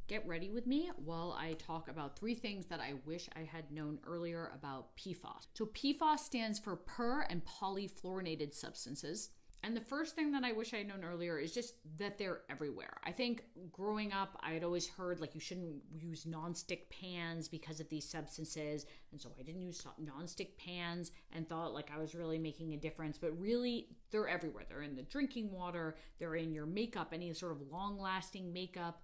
Get ready with me while I talk about 3 things that I wish I had known earlier about PFAS. So PFAS stands for per and polyfluorinated substances. And the first thing that I wish I had known earlier is just that they're everywhere. I think growing up, I had always heard like you shouldn't use nonstick pans because of these substances. And so I didn't use nonstick pans and thought like I was really making a difference. But really, they're everywhere. They're in the drinking water. They're in your makeup, any sort of long-lasting makeup.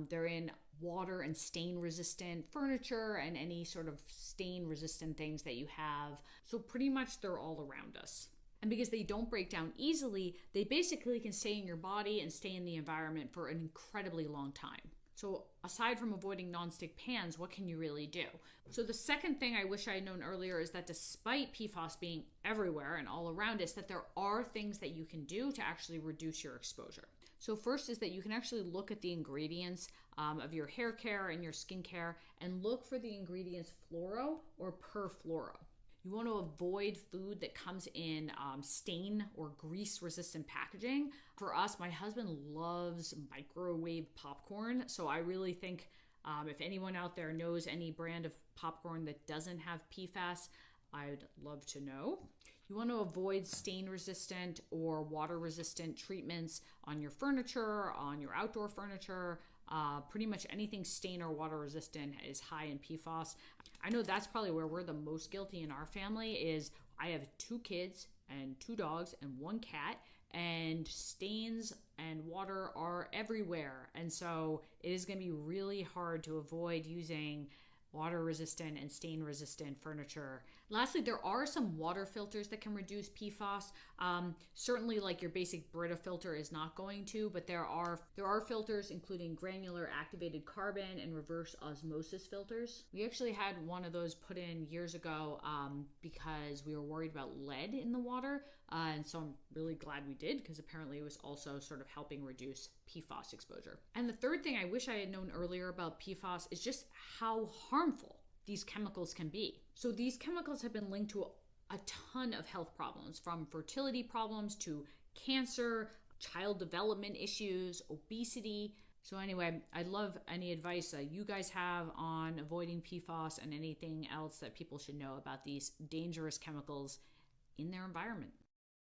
They're in water and stain-resistant furniture and any sort of stain-resistant things that you have. So pretty much they're all around us. And because they don't break down easily, they basically can stay in your body and stay in the environment for an incredibly long time. So aside from avoiding nonstick pans, what can you really do? So the second thing I wish I had known earlier is that despite PFAS being everywhere and all around us, that there are things that you can do to actually reduce your exposure. So first is that you can actually look at the ingredients of your hair care and your skincare and look for the ingredients fluoro or perfluoro. You want to avoid food that comes in stain or grease resistant packaging. For us, my husband loves microwave popcorn. So I really think if anyone out there knows any brand of popcorn that doesn't have PFAS, I'd love to know. You want to avoid stain resistant or water resistant treatments on your furniture, on your outdoor furniture. Pretty much anything stain or water resistant is high in PFAS. I know that's probably where we're the most guilty in our family is I have 2 kids and 2 dogs and 1 cat, and stains and water are everywhere. And so it is going to be really hard to avoid using water resistant and stain resistant furniture. Lastly, there are some water filters that can reduce PFAS. Certainly like your basic Brita filter is not going to, but there are filters including granular activated carbon and reverse osmosis filters. We actually had one of those put in years ago because we were worried about lead in the water. And so I'm really glad we did because apparently it was also sort of helping reduce PFAS exposure. And the third thing I wish I had known earlier about PFAS is just how harmful these chemicals can be. So these chemicals have been linked to a ton of health problems, from fertility problems to cancer, child development issues, obesity. So anyway, I'd love any advice that you guys have on avoiding PFAS and anything else that people should know about these dangerous chemicals in their environment.